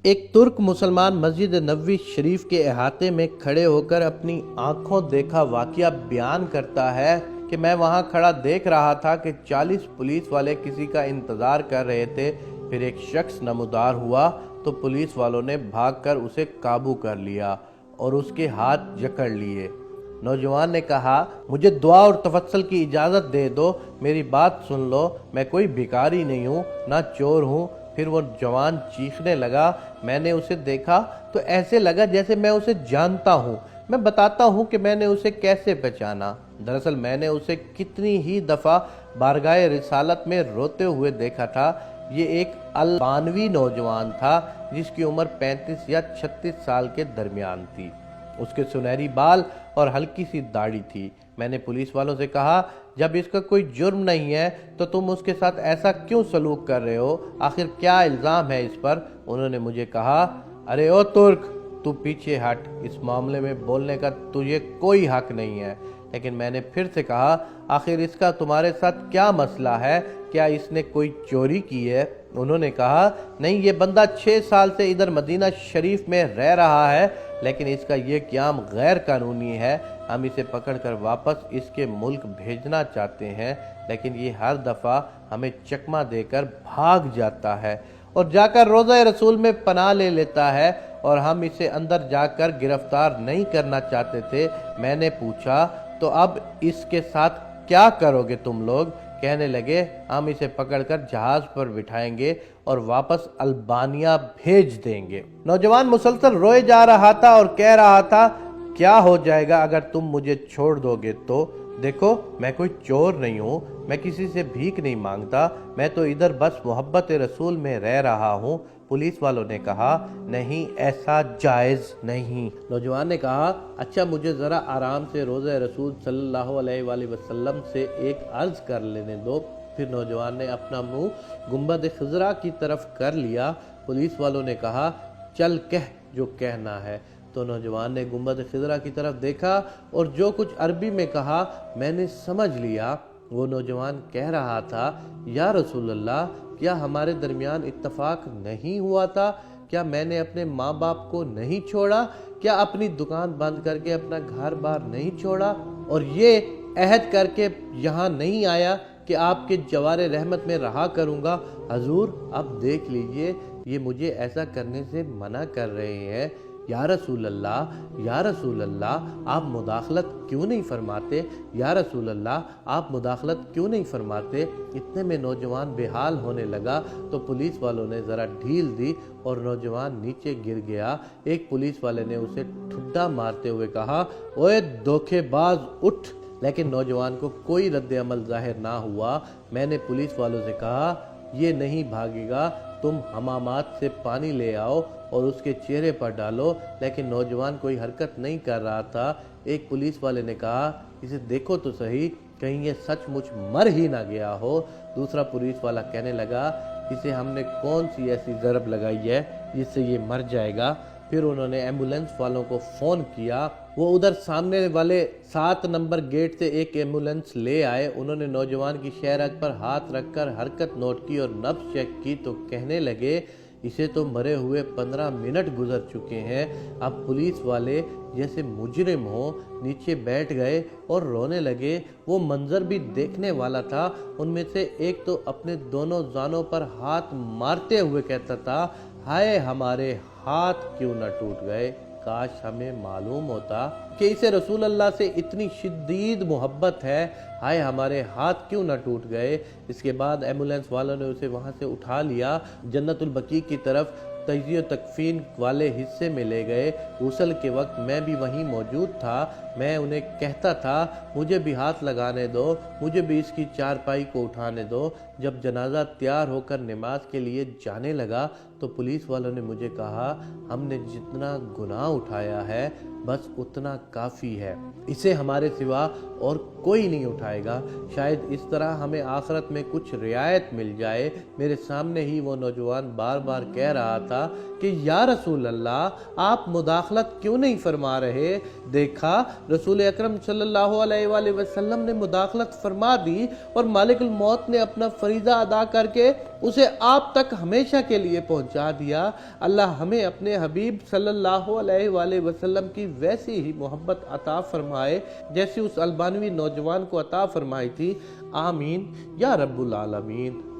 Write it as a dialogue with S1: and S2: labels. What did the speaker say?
S1: ایک ترک مسلمان مسجد نبوی شریف کے احاطے میں کھڑے ہو کر اپنی آنکھوں دیکھا واقعہ بیان کرتا ہے کہ میں وہاں کھڑا دیکھ رہا تھا کہ 40 پولیس والے کسی کا انتظار کر رہے تھے۔ پھر ایک شخص نمودار ہوا تو پولیس والوں نے بھاگ کر اسے قابو کر لیا اور اس کے ہاتھ جکڑ لیے۔ نوجوان نے کہا، مجھے دعا اور تفصل کی اجازت دے دو، میری بات سن لو، میں کوئی بھکاری نہیں ہوں، نہ چور ہوں۔ پھر وہ جوان چیخنے لگا۔ میں نے اسے دیکھا تو ایسے لگا جیسے میں اسے جانتا ہوں۔ میں بتاتا ہوں کہ میں نے اسے کیسے پہچانا۔ دراصل میں نے اسے کتنی ہی دفعہ بارگاہ رسالت میں روتے ہوئے دیکھا تھا۔ یہ ایک البانوی نوجوان تھا جس کی عمر 35 یا 36 سال کے درمیان تھی۔ اس کے سنہری بال اور ہلکی سی داڑھی تھی۔ میں نے پولیس والوں سے کہا، جب اس کا کوئی جرم نہیں ہے تو تم اس کے ساتھ ایسا کیوں سلوک کر رہے ہو؟ آخر کیا الزام ہے اس پر؟ انہوں نے مجھے کہا، ارے او ترک، تو پیچھے ہٹ، اس معاملے میں بولنے کا تجھے کوئی حق نہیں ہے۔ لیکن میں نے پھر سے کہا، آخر اس کا تمہارے ساتھ کیا مسئلہ ہے؟ کیا اس نے کوئی چوری کی ہے؟ انہوں نے کہا، نہیں، یہ بندہ 6 سال سے ادھر مدینہ شریف میں رہ رہا ہے، لیکن اس کا یہ قیام غیر قانونی ہے۔ ہم اسے پکڑ کر واپس اس کے ملک بھیجنا چاہتے ہیں، لیکن یہ ہر دفعہ ہمیں چکمہ دے کر بھاگ جاتا ہے اور جا کر روضہ رسول میں پناہ لے لیتا ہے، اور ہم اسے اندر جا کر گرفتار نہیں کرنا چاہتے تھے۔ میں نے پوچھا، تو اب اس کے ساتھ کیا کرو گے تم لوگ؟ کہنے لگے، ہم اسے پکڑ کر جہاز پر بٹھائیں گے اور واپس البانیہ بھیج دیں گے۔ نوجوان مسلسل روئے جا رہا تھا اور کہہ رہا تھا، کیا ہو جائے گا اگر تم مجھے چھوڑ دو گے تو؟ دیکھو، میں کوئی چور نہیں ہوں، میں کسی سے بھیک نہیں مانگتا، میں تو ادھر بس محبت رسول میں رہ رہا ہوں۔ پولیس والوں نے کہا، نہیں، ایسا جائز نہیں۔ نوجوان نے کہا، اچھا، مجھے ذرا آرام سے روضہ رسول صلی اللہ علیہ وآلہ وسلم سے ایک عرض کر لینے دو۔ پھر نوجوان نے اپنا منہ گنبد خضرا کی طرف کر لیا۔ پولیس والوں نے کہا، چل کہہ جو کہنا ہے۔ تو نوجوان نے گنبد خضرا کی طرف دیکھا اور جو کچھ عربی میں کہا میں نے سمجھ لیا۔ وہ نوجوان کہہ رہا تھا، یا رسول اللہ، کیا ہمارے درمیان اتفاق نہیں ہوا تھا؟ کیا میں نے اپنے ماں باپ کو نہیں چھوڑا؟ کیا اپنی دکان بند کر کے اپنا گھر بار نہیں چھوڑا؟ اور یہ عہد کر کے یہاں نہیں آیا کہ آپ کے جوار رحمت میں رہا کروں گا؟ حضور، اب دیکھ لیجئے، یہ مجھے ایسا کرنے سے منع کر رہے ہیں۔ یا رسول اللہ، یا رسول اللہ، آپ مداخلت کیوں نہیں فرماتے؟ یا رسول اللہ، آپ مداخلت کیوں نہیں فرماتے؟ اتنے میں نوجوان بے حال ہونے لگا تو پولیس والوں نے ذرا ڈھیل دی اور نوجوان نیچے گر گیا۔ ایک پولیس والے نے اسے ٹھڈا مارتے ہوئے کہا، اوے دھوکے باز، اٹھ! لیکن نوجوان کو کوئی رد عمل ظاہر نہ ہوا۔ میں نے پولیس والوں سے کہا، یہ نہیں بھاگے گا، تم حمامات سے پانی لے آؤ اور اس کے چہرے پر ڈالو۔ لیکن نوجوان کوئی حرکت نہیں کر رہا تھا۔ ایک پولیس والے نے کہا، اسے دیکھو تو صحیح، کہیں یہ سچ مچ مر ہی نہ گیا ہو۔ دوسرا پولیس والا کہنے لگا، اسے ہم نے کون سی ایسی ضرب لگائی ہے جس سے یہ مر جائے گا؟ پھر انہوں نے ایمبولینس والوں کو فون کیا۔ وہ ادھر سامنے والے 7 نمبر گیٹ سے ایک ایمبولینس لے آئے۔ انہوں نے نوجوان کی شہرگ پر ہاتھ رکھ کر حرکت نوٹ کی اور نبض چیک کی تو کہنے لگے، اسے تو مرے ہوئے 15 منٹ گزر چکے ہیں۔ اب پولیس والے جیسے مجرم ہوں نیچے بیٹھ گئے اور رونے لگے۔ وہ منظر بھی دیکھنے والا تھا۔ ان میں سے ایک تو اپنے دونوں زانوں پر ہاتھ مارتے ہوئے کہتا تھا، ہائے ہمارے ہاتھ کیوں نہ ٹوٹ گئے، کاش ہمیں معلوم ہوتا کہ اسے رسول اللہ سے اتنی شدید محبت ہے، ہائے ہمارے ہاتھ کیوں نہ ٹوٹ گئے۔ اس کے بعد ایمبولینس والوں نے اسے وہاں سے اٹھا لیا، جنت البقیع کی طرف تجزیہ و تکفین والے حصے میں لے گئے۔ غسل کے وقت میں بھی وہیں موجود تھا۔ میں انہیں کہتا تھا، مجھے بھی ہاتھ لگانے دو، مجھے بھی اس کی چارپائی کو اٹھانے دو۔ جب جنازہ تیار ہو کر نماز کے لیے جانے لگا تو پولیس والوں نے مجھے کہا، ہم نے جتنا گناہ اٹھایا ہے بس اتنا کافی ہے، اسے ہمارے سوا اور کوئی نہیں اٹھائے گا، شاید اس طرح ہمیں آخرت میں کچھ رعایت مل جائے۔ میرے سامنے ہی وہ نوجوان بار بار کہہ رہا تھا کہ یا رسول اللہ، آپ مداخلت کیوں نہیں فرما رہے؟ دیکھا، رسول اکرم صلی اللہ علیہ وآلہ وسلم نے مداخلت فرما دی اور مالک الموت نے اپنا فریضہ ادا کر کے اسے آپ تک ہمیشہ کے لیے پہنچا دیا۔ اللہ ہمیں اپنے حبیب صلی اللہ علیہ وآلہ وسلم کی ویسی ہی محبت عطا فرمائے جیسی اس البانوی نوجوان کو عطا فرمائی تھی۔ آمین یا رب العالمین۔